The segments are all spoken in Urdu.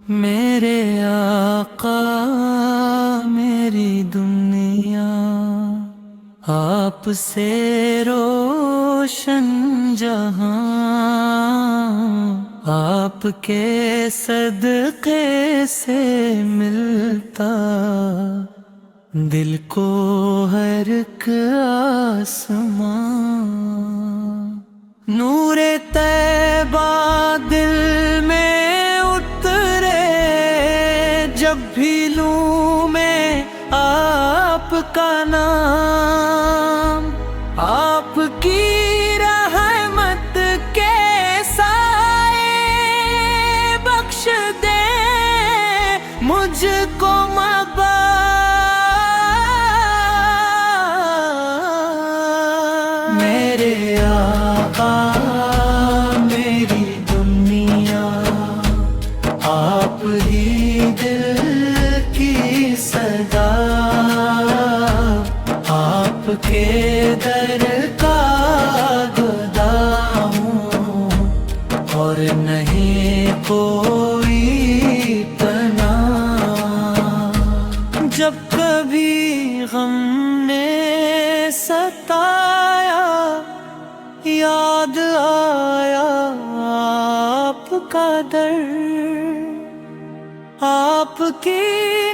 میرے آقا میری دنیا آپ سے روشن جہاں، آپ کے صدقے سے ملتا دل کو ہر ایک آسمان۔ نور طیبہ دل میں اترے جب بھی لوں میں آپ کا نام، آپ کی رحمت کے سائے بخش دے مجھ کو مقام۔ میرے آقا میری دنیا آپ ہی دل کی صدا، آپ کے در کا گدا ہوں اور نہیں کوئی پناہ۔ جب کبھی غم نے ستایا یاد آیا آپ کا در، آپ کی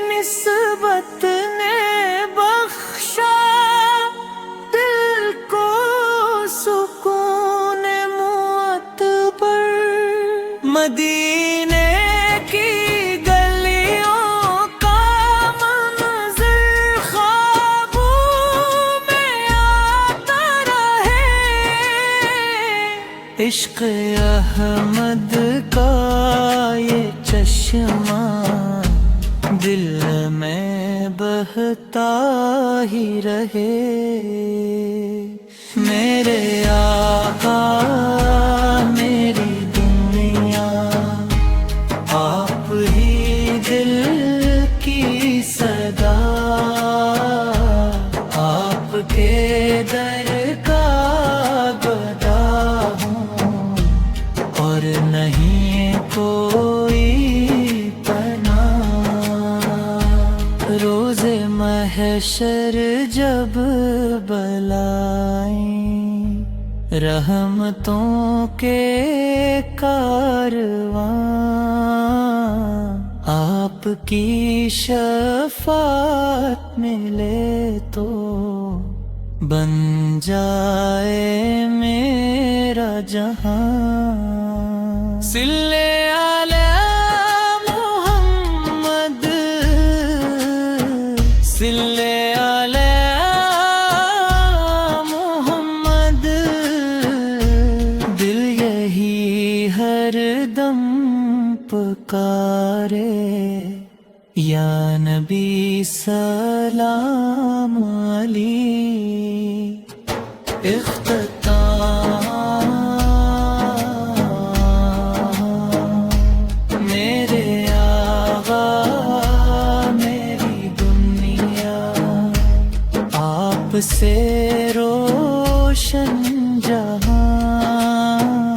نسبت نے بخشا دل کو سکون معتبر۔ مدینے کی گلیوں کا منظر خوابوں میں آتا رہے، عشق احمد کا یہ چشمہ دل میں بہتا ہی رہے۔ میرے آقا میری دنیا آپ ہی دل کی صدا، آپ کے در کا گدا ہوں اور نہیں کوئی پناہ۔ روز محشر جب بلائیں رحمتوں کے کارواں، آپ کی شفاعت ملے تو بن جائے میرا جہاں۔ صلی علی محمد صلی علی محمد، دل یہی ہر دم پکارے یا نبی سلام علی۔ میرے آقا میری دنیا آپ سے روشن جہاں،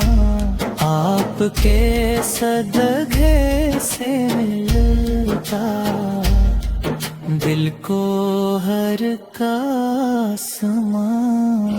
آپ کے صدقے سے ملتا دل کو ہر کا آسمان۔